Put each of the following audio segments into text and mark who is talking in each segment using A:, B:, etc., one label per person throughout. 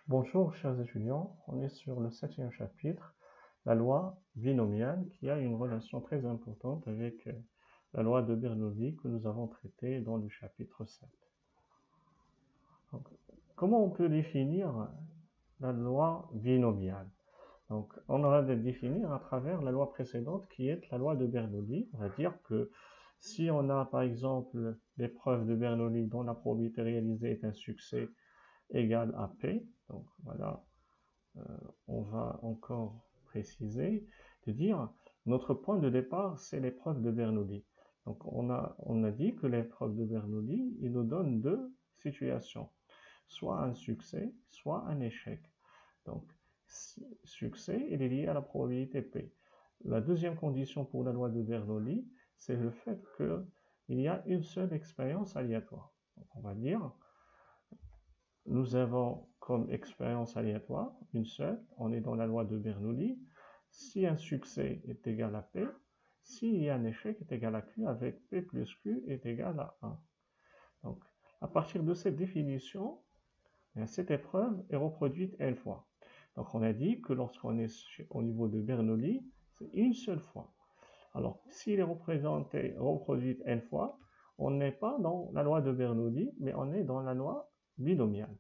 A: Bonjour chers étudiants, on est sur le 7e chapitre, la loi binomiale qui a une relation très importante avec la loi de Bernoulli que nous avons traitée dans le chapitre 7. Donc, comment on peut définir la loi binomiale? Donc, on va la définir à travers la loi précédente qui est la loi de Bernoulli. On va dire que si on a par exemple l'épreuve de Bernoulli dont la probabilité réalisée est un succès égale à P, donc voilà, on va encore préciser, de dire notre point de départ, c'est l'épreuve de Bernoulli. Donc on a dit que l'épreuve de Bernoulli, il nous donne deux situations, soit un succès, soit un échec. Donc succès, il est lié à la probabilité P. La deuxième condition pour la loi de Bernoulli, c'est le fait qu'il y a une seule expérience aléatoire. Donc on va dire, nous avons comme expérience aléatoire une seule, on est dans la loi de Bernoulli. Si un succès est égal à P, s'il y a un échec est égal à Q avec P plus Q est égal à 1. Donc, à partir de cette définition, cette épreuve est reproduite n fois. Donc, on a dit que lorsqu'on est au niveau de Bernoulli, c'est une seule fois. Alors, s'il est reproduit n fois, on n'est pas dans la loi de Bernoulli, mais on est dans la loi binomiale.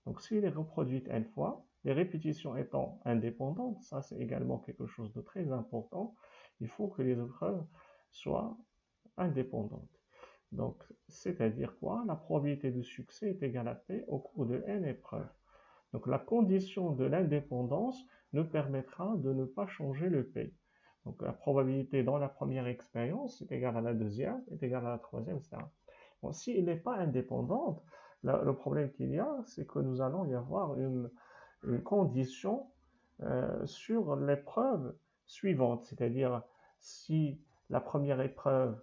A: Donc, s'il est reproduit n fois, les répétitions étant indépendantes, ça c'est également quelque chose de très important, il faut que les épreuves soient indépendantes. Donc, c'est-à-dire quoi? La probabilité de succès est égale à P au cours de n épreuves. Donc, la condition de l'indépendance nous permettra de ne pas changer le P. Donc, la probabilité dans la première expérience est égale à la deuxième, est égale à la troisième, etc. Bon, s'il n'est pas indépendante, le problème qu'il y a, c'est que nous allons y avoir une condition sur l'épreuve suivante, c'est-à-dire si la première épreuve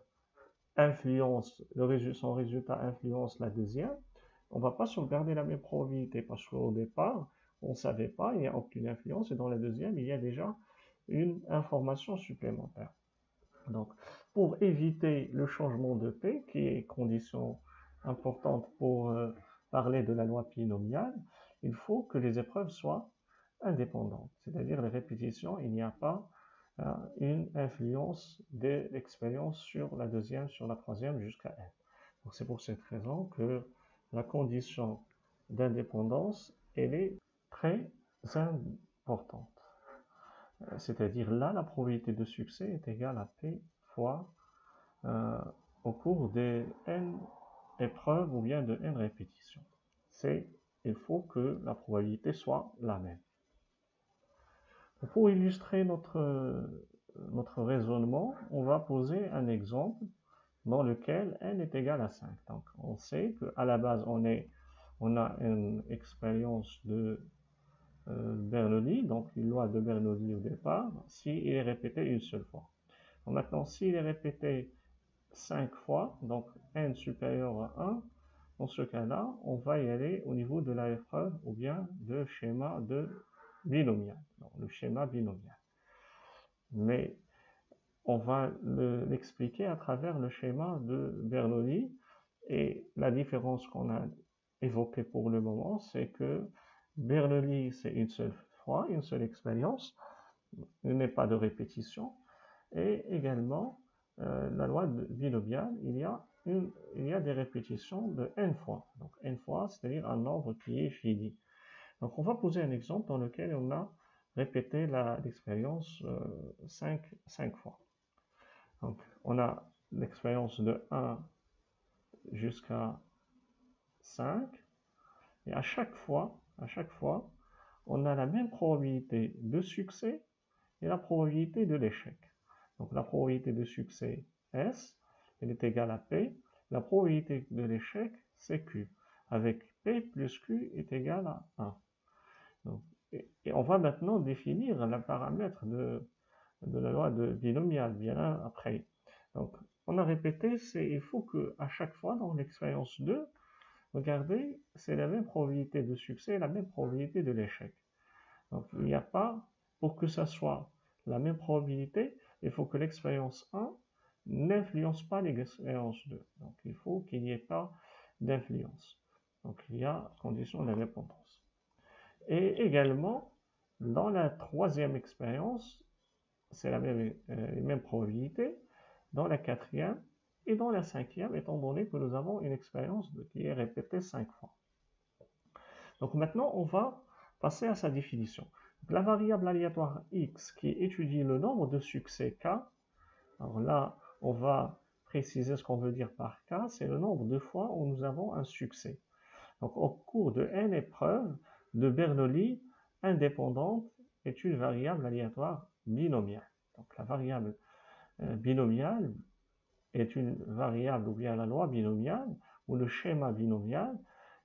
A: influence, son résultat influence la deuxième, on ne va pas sauvegarder la même probabilité parce qu'au départ, on ne savait pas, il n'y a aucune influence, et dans la deuxième, il y a déjà une information supplémentaire. Donc, pour éviter le changement de P, qui est condition importante pour parler de la loi binomiale, il faut que les épreuves soient indépendantes, c'est-à-dire les répétitions, il n'y a pas une influence de l'expérience sur la deuxième, sur la troisième, jusqu'à n. Donc, c'est pour cette raison que la condition d'indépendance, elle est très importante. C'est-à-dire là, la probabilité de succès est égale à P fois au cours des n épreuves ou bien de n répétitions. Il faut que la probabilité soit la même. Pour illustrer notre raisonnement, on va poser un exemple dans lequel n est égal à 5. Donc on sait qu'à la base, on a une expérience de Bernoulli, donc une loi de Bernoulli au départ, s'il est répété une seule fois. Donc maintenant, s'il est répété 5 fois, donc n supérieur à 1, dans ce cas-là, on va y aller au niveau de la épreuve ou bien de schéma de binomial, donc le schéma binomial. Mais on va l'expliquer à travers le schéma de Bernoulli, et la différence qu'on a évoquée pour le moment, c'est que Bernoulli, c'est une seule fois, une seule expérience, il n'y a pas de répétition, et également la loi binomiale, il y a des répétitions de n fois. Donc n fois, c'est-à-dire un nombre qui est fini. Donc on va poser un exemple dans lequel on a répété l'expérience 5 fois. Donc on a l'expérience de 1 jusqu'à 5, et à chaque fois, on a la même probabilité de succès et la probabilité de l'échec. Donc la probabilité de succès S, elle est égale à P. La probabilité de l'échec, c'est Q. Avec P plus Q est égal à 1. Donc, et on va maintenant définir le paramètre de la loi de binomial, bien après. Donc, on a répété, il faut qu'à chaque fois, dans l'expérience 2, regardez, c'est la même probabilité de succès et la même probabilité de l'échec. Donc, il n'y a pas, pour que ça soit la même probabilité, il faut que l'expérience 1 n'influence pas l'expérience 2. Donc, il faut qu'il n'y ait pas d'influence. Donc, il y a condition d'indépendance. Et également, dans la troisième expérience, c'est les mêmes probabilités. Dans la quatrième et dans la cinquième, étant donné que nous avons une expérience qui est répétée 5 fois. Donc maintenant, on va passer à sa définition. La variable aléatoire x qui étudie le nombre de succès k, alors là, on va préciser ce qu'on veut dire par k, c'est le nombre de fois où nous avons un succès. Donc au cours de n épreuves de Bernoulli indépendante est une variable aléatoire binomiale. Donc la variable binomiale est une variable ou bien la loi binomiale ou le schéma binomial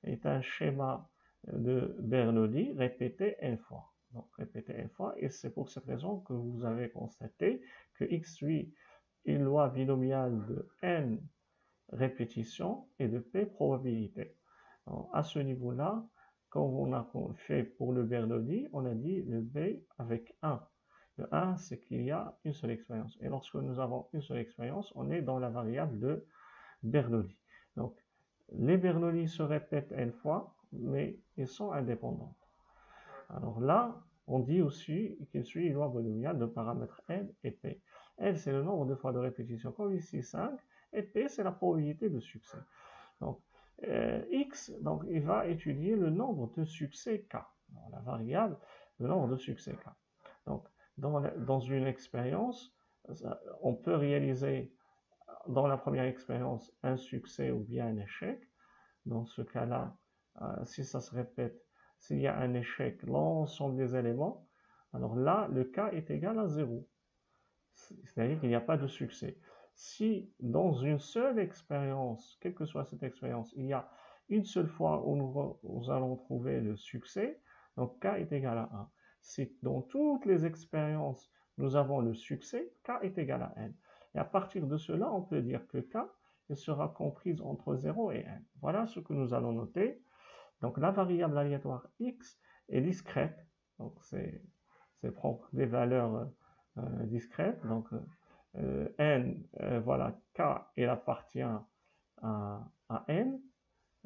A: est un schéma de Bernoulli répété n fois. Donc répété n fois, et c'est pour cette raison que vous avez constaté que x suit une loi binomiale de n répétitions et de p probabilités. Donc, à ce niveau-là, quand on a fait pour le Bernoulli, on a dit le b avec 1. Le 1, c'est qu'il y a une seule expérience. Et lorsque nous avons une seule expérience, on est dans la variable de Bernoulli. Donc, les Bernoulli se répètent n fois, mais ils sont indépendants. Alors là, on dit aussi qu'il suit une loi binomiale de paramètres n et p. N, c'est le nombre de fois de répétition, comme ici 5, et p, c'est la probabilité de succès. Donc, x, donc, il va étudier le nombre de succès k. Alors, la variable, le nombre de succès k. Donc, dans une expérience, on peut réaliser dans la première expérience un succès ou bien un échec. Dans ce cas-là, si ça se répète, s'il y a un échec, l'ensemble des éléments, alors là, le k est égal à 0. C'est-à-dire qu'il n'y a pas de succès. Si dans une seule expérience, quelle que soit cette expérience, il y a une seule fois où nous allons trouver le succès, donc k est égal à 1. Si dans toutes les expériences, nous avons le succès, k est égal à n. Et à partir de cela, on peut dire que k sera comprise entre 0 et n. Voilà ce que nous allons noter. Donc la variable aléatoire x est discrète. Donc c'est prendre des valeurs discrètes. Donc n, voilà, k, il appartient à n,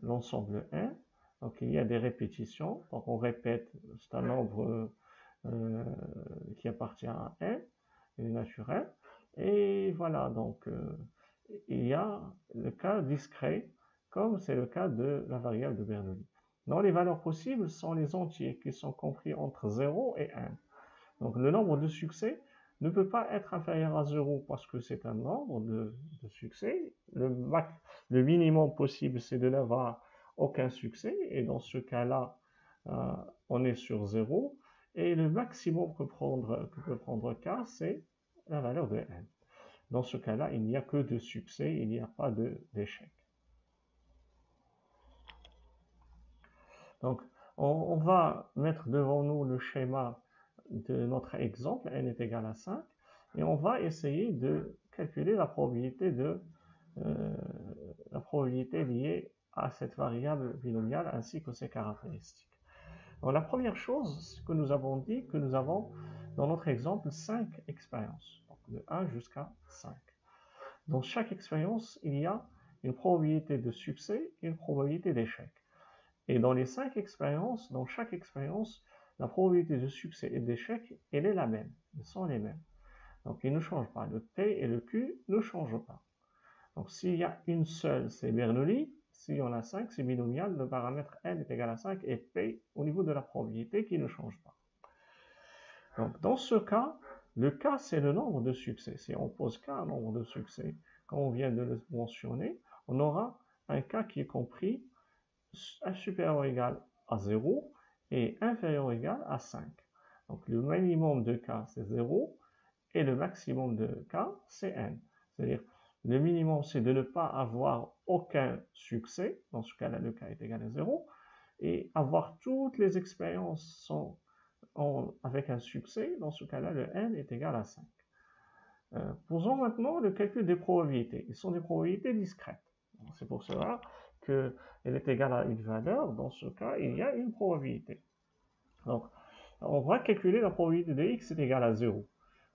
A: l'ensemble n. Donc il y a des répétitions. Donc on répète, c'est un nombre qui appartient à n, il est naturel. Et voilà, donc il y a le cas discret, comme c'est le cas de la variable de Bernoulli. Donc les valeurs possibles sont les entiers qui sont compris entre 0 et 1. Donc le nombre de succès ne peut pas être inférieur à 0 parce que c'est un nombre de succès. Le minimum possible, c'est de n'avoir aucun succès. Et dans ce cas-là, on est sur 0. Et le maximum que peut prendre k, c'est la valeur de n. Dans ce cas-là, il n'y a que de succès, il n'y a pas d'échec. Donc, on va mettre devant nous le schéma de notre exemple, n est égal à 5, et on va essayer de calculer la probabilité liée à cette variable binomiale ainsi que ses caractéristiques. Donc, la première chose que nous avons dit, que nous avons dans notre exemple 5 expériences, donc de 1 jusqu'à 5. Dans chaque expérience, il y a une probabilité de succès et une probabilité d'échec. Et dans les 5 expériences, dans chaque expérience, la probabilité de succès et d'échec, elle est la même. Ils sont les mêmes. Donc, ils ne changent pas. Le P et le Q ne changent pas. Donc, s'il y a une seule, c'est Bernoulli. S'il y en a 5, c'est binomial. Le paramètre N est égal à 5 et P au niveau de la probabilité qui ne change pas. Donc, dans ce cas, le K, c'est le nombre de succès. Si on pose K, un nombre de succès, comme on vient de le mentionner, on aura un K qui est compris supérieur ou égal à 0 et inférieur ou égal à 5. Donc, le minimum de K, c'est 0 et le maximum de K, c'est n. C'est-à-dire, le minimum, c'est de ne pas avoir aucun succès. Dans ce cas-là, le K est égal à 0. Et avoir toutes les expériences avec un succès. Dans ce cas-là, le n est égal à 5. Posons maintenant le calcul des probabilités. Ils sont des probabilités discrètes. C'est pour cela qu'elle est égale à une valeur. Dans ce cas, il y a une probabilité. Donc, on va calculer la probabilité de x est égale à 0.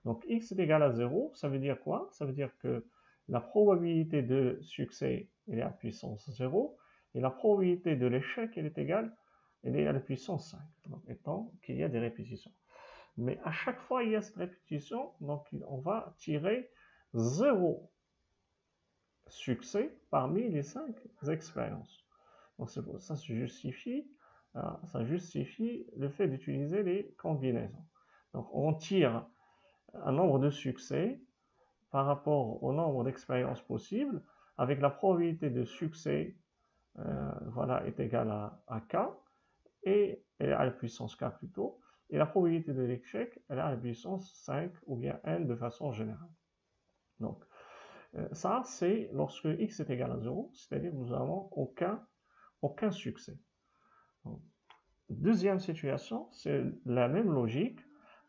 A: Donc, x est égal à 0, ça veut dire quoi? Ça veut dire que la probabilité de succès, elle est à puissance 0, et la probabilité de l'échec, elle est à la puissance 5. Donc, qu'il y a des répétitions. Mais à chaque fois il y a cette répétition, donc on va tirer 0 succès parmi les 5 expériences. Donc ça justifie le fait d'utiliser les combinaisons. Donc on tire un nombre de succès par rapport au nombre d'expériences possibles, avec la probabilité de succès voilà, est égale à k, et elle est à la puissance k plutôt, et la probabilité de l'échec, elle est à la puissance 5 ou bien n de façon générale. Donc, ça, c'est lorsque x est égal à 0, c'est-à-dire que nous n'avons aucun succès. Donc, deuxième situation, c'est la même logique.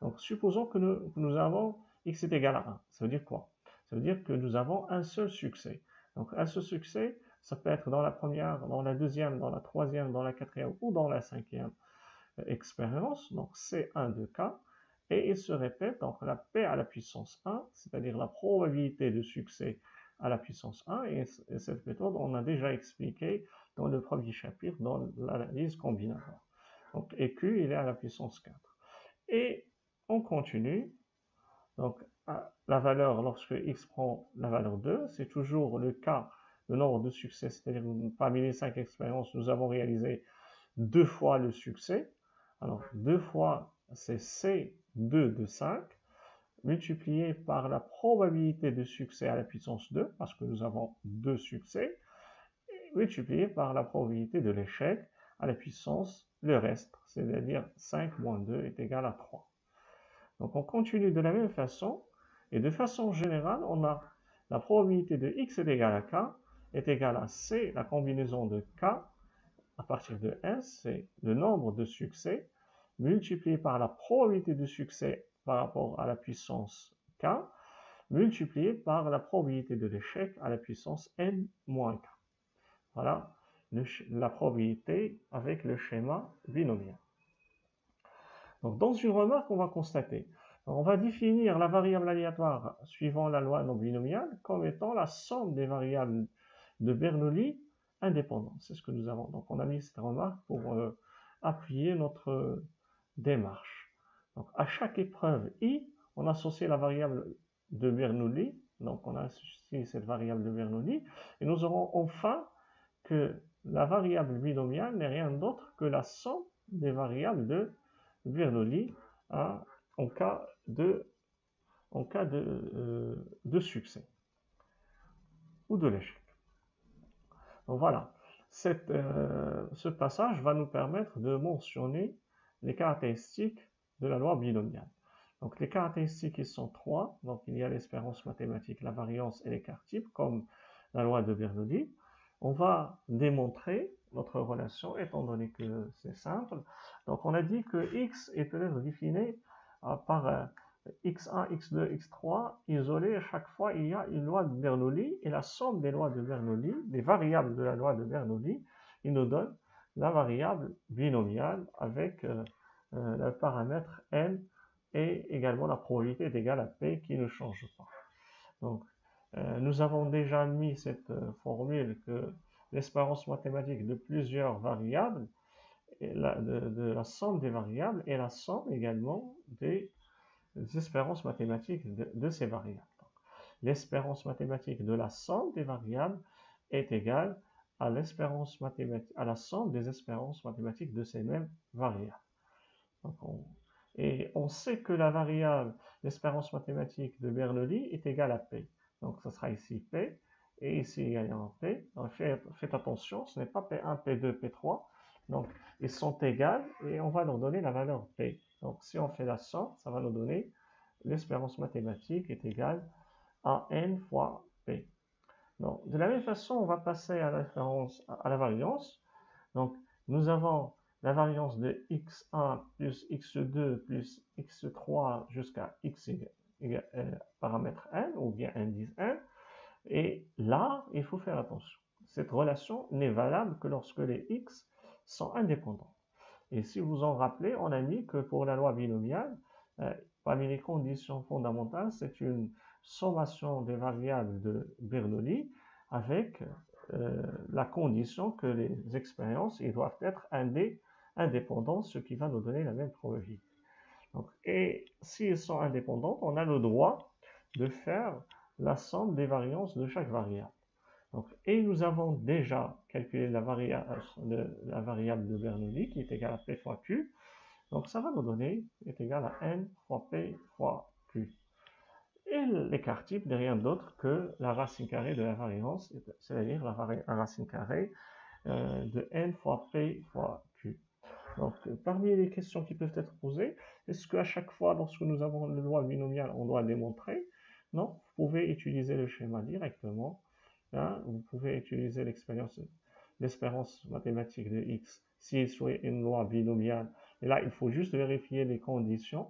A: Donc, supposons que nous avons x est égal à 1. Ça veut dire quoi? Ça veut dire que nous avons un seul succès. Donc, un seul succès, ça peut être dans la première, dans la deuxième, dans la troisième, dans la quatrième ou dans la cinquième expérience. Donc, c'est 1 de k. Et il se répète, donc la p à la puissance 1, c'est-à-dire la probabilité de succès à la puissance 1. Et cette méthode, on a déjà expliqué dans le premier chapitre, dans l'analyse combinatoire. Donc, et Q, il est à la puissance 4. Et on continue. Donc, la valeur, lorsque x prend la valeur 2, c'est toujours le cas, le nombre de succès, c'est-à-dire parmi les 5 expériences, nous avons réalisé 2 fois le succès. Alors, 2 fois, c'est C2 de 5, multiplié par la probabilité de succès à la puissance 2, parce que nous avons 2 succès, multiplié par la probabilité de l'échec à la puissance le reste, c'est-à-dire 5 moins 2 est égal à 3. Donc on continue de la même façon, et de façon générale, on a la probabilité de x est égal à k, est égal à c, la combinaison de k, à partir de s, c'est le nombre de succès, multiplié par la probabilité de succès par rapport à la puissance k, multiplié par la probabilité de l'échec à la puissance n moins k. Voilà la probabilité avec le schéma binomial. Donc, dans une remarque, on va constater, on va définir la variable aléatoire suivant la loi non binomiale comme étant la somme des variables de Bernoulli indépendantes. C'est ce que nous avons. Donc, on a mis cette remarque pour appuyer notre démarche. Donc, à chaque épreuve I, on associe la variable de Bernoulli. Donc, on associe cette variable de Bernoulli. Et nous aurons enfin que la variable binomiale n'est rien d'autre que la somme des variables de Bernoulli en cas de succès ou de l'échec. Donc voilà, ce passage va nous permettre de mentionner les caractéristiques de la loi binomiale. Donc les caractéristiques, ils sont 3. Donc il y a l'espérance mathématique, la variance et l'écart type, comme la loi de Bernoulli. On va démontrer notre relation, étant donné que c'est simple. Donc on a dit que x est peut-être défini par x1, x2, x3, isolés. À chaque fois, il y a une loi de Bernoulli, et la somme des lois de Bernoulli, des variables de la loi de Bernoulli, il nous donne la variable binomiale avec le paramètre n, et également la probabilité est égale à p qui ne change pas. Donc, nous avons déjà mis cette formule que l'espérance mathématique de plusieurs variables, de la somme des variables, et la somme également des espérances mathématiques de ces variables. L'espérance mathématique de la somme des variables est égale à l'espérance mathématique, à la somme des espérances mathématiques de ces mêmes variables. Donc et on sait que la variable l'espérance mathématique de Bernoulli est égale à P. Donc ça sera ici P, et ici également P. Donc faites attention, ce n'est pas P1, P2, P3. Donc ils sont égales, et on va leur donner la valeur P. Donc si on fait la somme, ça va nous donner l'espérance mathématique est égale à n fois P. Donc de la même façon, on va passer à la variance. Donc nous avons la variance de x1 plus x2 plus x3 jusqu'à x paramètre n, ou bien indice n. Et là, il faut faire attention. Cette relation n'est valable que lorsque les x sont indépendants. Et si vous en rappelez, on a mis que pour la loi binomiale, parmi les conditions fondamentales, c'est une sommation des variables de Bernoulli avec la condition que les expériences ils doivent être indépendants, ce qui va nous donner la même probabilité. Donc, et s'ils sont indépendants, on a le droit de faire la somme des variances de chaque variable. Donc, et nous avons déjà calculé la variable de Bernoulli qui est égale à P fois Q. Donc ça va nous donner, est égal à N fois P fois Q. Et l'écart type n'est rien d'autre que la racine carrée de la variance, c'est-à-dire la racine carrée de N fois P fois Q. Donc, parmi les questions qui peuvent être posées, est-ce qu'à chaque fois, lorsque nous avons le loi binomial, on doit démontrer? Non, vous pouvez utiliser le schéma directement. Hein, vous pouvez utiliser l'espérance mathématique de x s'il soit une loi binomiale. Et là, il faut juste vérifier les conditions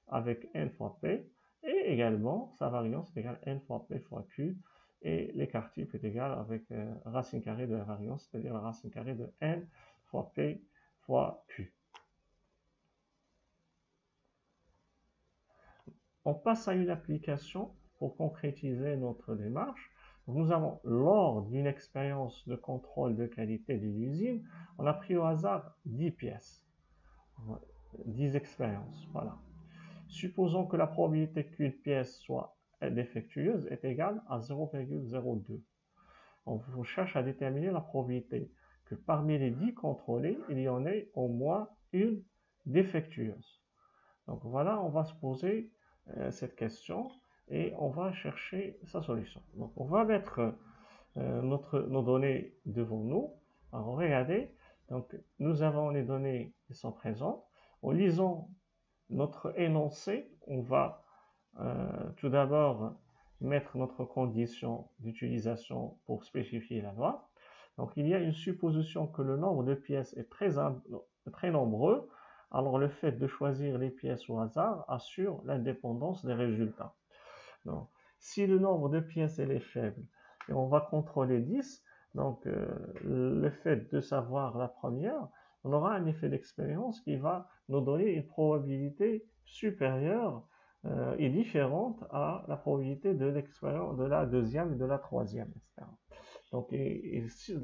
A: avec n fois p. Et également, sa variance est égale à n fois p fois q. Et l'écart type est égal avec racine carrée de la variance, c'est-à-dire la racine carrée de n fois p fois q. On passe à une application pour concrétiser notre démarche. Nous avons, lors d'une expérience de contrôle de qualité de l'usine, on a pris au hasard 10 pièces, 10 expériences, voilà. Supposons que la probabilité qu'une pièce soit défectueuse est égale à 0,02. On cherche à déterminer la probabilité que parmi les 10 contrôlés, il y en ait au moins une défectueuse. Donc voilà, on va se poser cette question et on va chercher sa solution. Donc on va mettre nos données devant nous. Alors regardez, donc nous avons les données qui sont présentes. En lisant notre énoncé, on va tout d'abord mettre notre condition d'utilisation pour spécifier la loi. Donc il y a une supposition que le nombre de pièces est très nombreux. Alors le fait de choisir les pièces au hasard assure l'indépendance des résultats. Donc, si le nombre de pièces est faible et on va contrôler 10, donc le fait de savoir la première, on aura un effet d'expérience qui va nous donner une probabilité supérieure et différente à la probabilité de l'expérience de la deuxième et de la troisième, etc. Donc,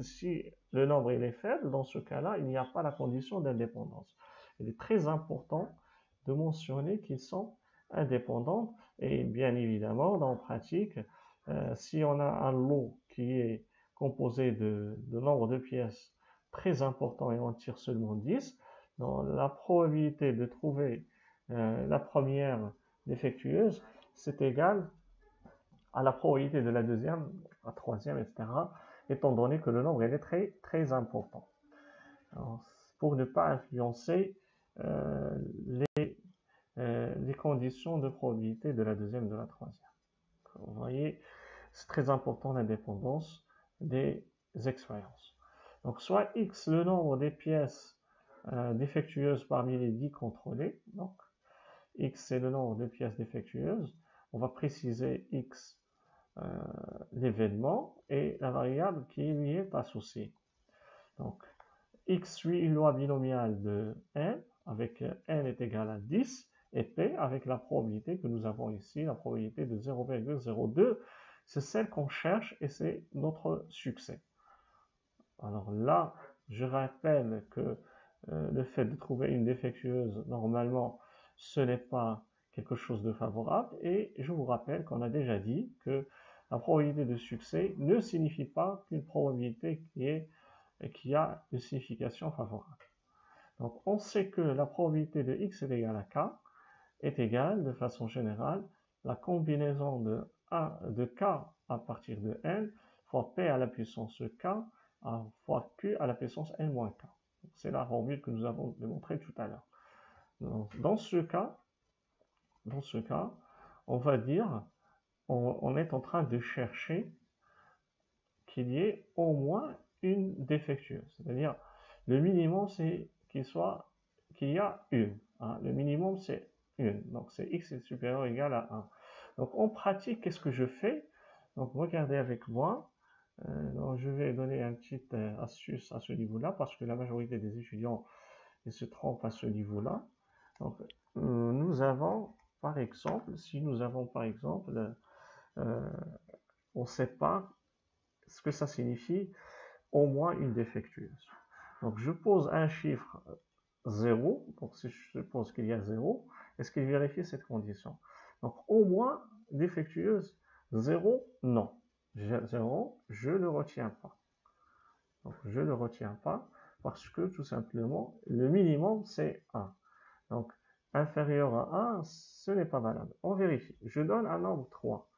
A: si le nombre est faible, dans ce cas-là, il n'y a pas la condition d'indépendance. Il est très important de mentionner qu'ils sont indépendants et bien évidemment, dans la pratique, si on a un lot qui est composé de nombre de pièces très important et on tire seulement 10, donc la probabilité de trouver la première défectueuse, c'est égal à la probabilité de la deuxième, la troisième, etc., étant donné que le nombre est très, très important. Alors, pour ne pas influencer les conditions de probabilité de la deuxième et de la troisième. Vous voyez, c'est très important l'indépendance des expériences. Donc, soit x, le nombre des pièces défectueuses parmi les 10 contrôlées. Donc, x, c'est le nombre de pièces défectueuses. On va préciser x, l'événement, et la variable qui lui est associée. Donc, x suit une loi binomiale de n, avec n est égal à 10, et p avec la probabilité que nous avons ici, la probabilité de 0,02, c'est celle qu'on cherche et c'est notre succès. Alors là, je rappelle que le fait de trouver une défectueuse, normalement, ce n'est pas quelque chose de favorable, et je vous rappelle qu'on a déjà dit que la probabilité de succès ne signifie pas qu'une probabilité qui a une signification favorable. Donc on sait que la probabilité de x est égale à k est égale, de façon générale, la combinaison de k à partir de n fois p à la puissance k fois q à la puissance n moins k. C'est la formule que nous avons démontrée tout à l'heure. Dans ce cas, on va dire, on est en train de chercher qu'il y ait au moins une défectueuse. C'est-à-dire, le minimum, c'est qu'il y a une. Hein. Le minimum, c'est une. Donc, c'est x est supérieur ou égal à 1. Donc, en pratique, qu'est-ce que je fais? Donc, regardez avec moi. Donc, je vais donner une petite astuce à ce niveau-là, parce que la majorité des étudiants ils se trompent à ce niveau-là. Donc, nous avons, par exemple, si nous avons, par exemple, on sépare ce que ça signifie au moins une défectueuse. Donc je pose un chiffre 0, donc si je suppose qu'il y a 0, est-ce qu'il vérifie cette condition? Donc au moins défectueuse, 0, non. 0, je ne le retiens pas. Donc je ne le retiens pas parce que tout simplement, le minimum c'est 1. Donc inférieur à 1, ce n'est pas valable. On vérifie. Je donne un nombre 3.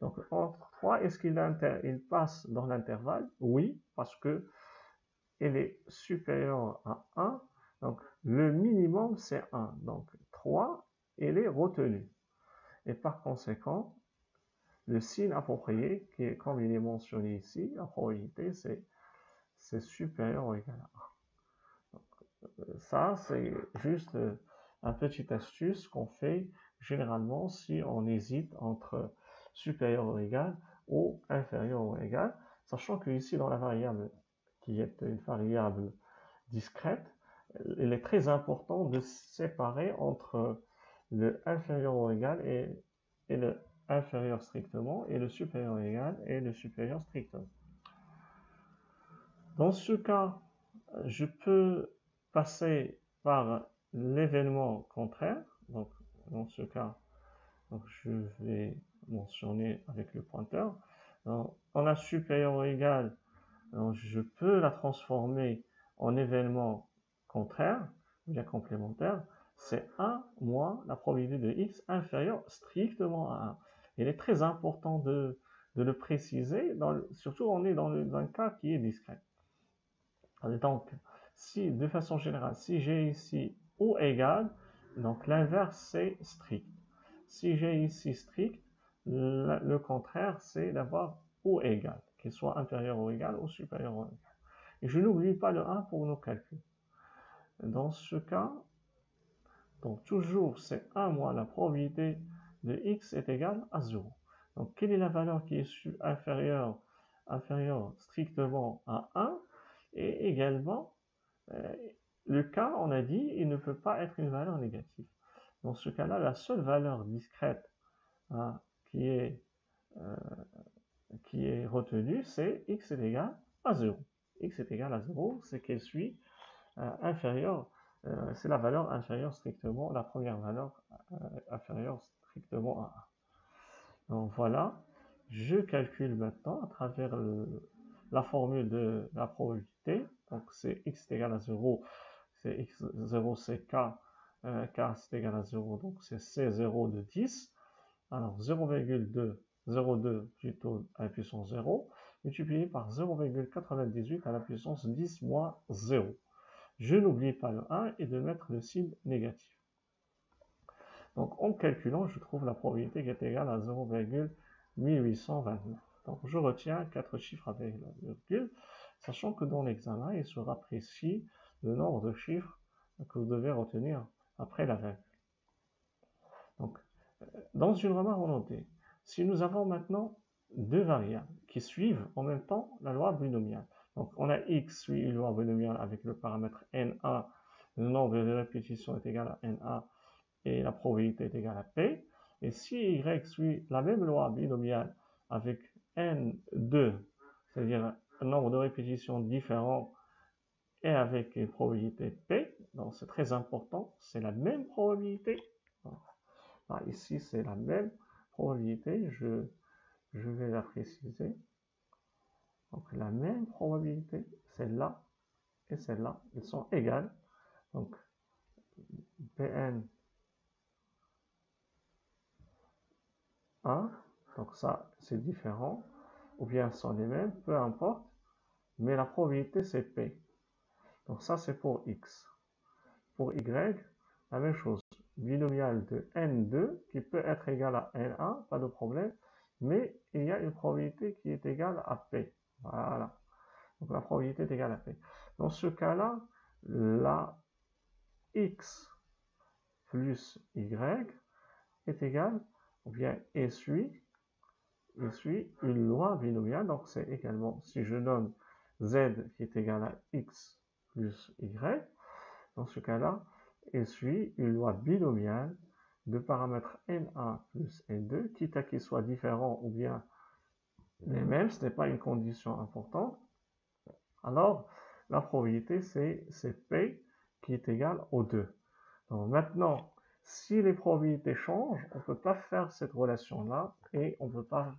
A: Donc entre 3, est-ce qu'il passe dans l'intervalle? Oui, parce que il est supérieur à 1. Donc le minimum c'est 1. Donc 3, il est retenu. Et par conséquent, le signe approprié, qui est comme il est mentionné ici, la probabilité c'est supérieur ou égal à 1. Donc, ça, c'est juste un petit astuce qu'on fait généralement si on hésite entre supérieur ou égal ou inférieur ou égal, sachant que ici dans la variable qui est une variable discrète, il est très important de séparer entre le inférieur ou égal et le inférieur strictement et le supérieur égal et le supérieur strictement. Dans ce cas, je peux passer par l'événement contraire. Donc, dans ce cas, donc je vais mentionner avec le pointeur. Donc, on a supérieur ou égal, donc je peux la transformer en événement contraire, ou bien complémentaire. C'est 1 moins la probabilité de x inférieure strictement à 1. Il est très important de le préciser, surtout on est dans un cas qui est discret. Donc, si de façon générale, si j'ai ici ou égal, donc l'inverse c'est strict. Si j'ai ici strict, le contraire c'est d'avoir ou égal, qu'il soit inférieur ou égal ou supérieur ou égal. Et je n'oublie pas le 1 pour nos calculs. Dans ce cas, donc toujours c'est 1 moins la probabilité de x est égale à 0. Donc quelle est la valeur qui est inférieure strictement à 1? Et également, le cas, on a dit, il ne peut pas être une valeur négative. Dans ce cas-là, la seule valeur discrète hein, qui est retenue, c'est x est égal à 0. X est égal à 0, c'est qu'elle suit inférieure, c'est la valeur inférieure strictement, la première valeur inférieure strictement à 1. Donc voilà, je calcule maintenant à travers la formule de la probabilité. Donc c'est x est égal à 0, c'est x0 c'est k, k c'est égal à 0, donc c'est c0 de 10. Alors 0,202 plutôt à la puissance 0, multiplié par 0,98 à la puissance 10 moins 0. Je n'oublie pas le 1 et de mettre le signe négatif. Donc en calculant, je trouve la probabilité qui est égale à 0,1829. Donc je retiens 4 chiffres avec la virgule, sachant que dans l'examen, il sera précis le nombre de chiffres que vous devez retenir après la virgule. Donc, dans une remarque, on notait, si nous avons maintenant deux variables qui suivent en même temps la loi binomiale, donc on a x suit une loi binomiale avec le paramètre na, le nombre de répétitions est égal à na et la probabilité est égale à p, et si y suit la même loi binomiale avec n2, c'est-à-dire un nombre de répétitions différents et avec une probabilité p, donc c'est très important, c'est la même probabilité. Ah, ici, c'est la même probabilité, je vais la préciser. Donc, la même probabilité, celle-là et celle-là, elles sont égales. Donc, Pn 1, donc ça, c'est différent, ou bien elles sont les mêmes, peu importe, mais la probabilité, c'est P. Donc, ça, c'est pour X. Pour Y, la même chose. Binomial de N2 qui peut être égal à N1, pas de problème, mais il y a une probabilité qui est égale à P. Voilà. Donc la probabilité est égale à P. Dans ce cas-là, la X plus Y est égale, ou bien suit une loi binomiale. Donc c'est également, si je donne Z qui est égal à X plus Y, dans ce cas-là, suit une loi binomiale de paramètres n1 plus n2, quitte à qu'ils soient différents ou bien les mêmes, ce n'est pas une condition importante. Alors, la probabilité, c'est P qui est égal au 2. Donc maintenant, si les probabilités changent, on ne peut pas faire cette relation-là et on ne peut pas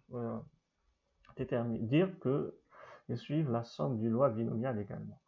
A: dire qu'ils suivent la somme d'une loi binomiale également.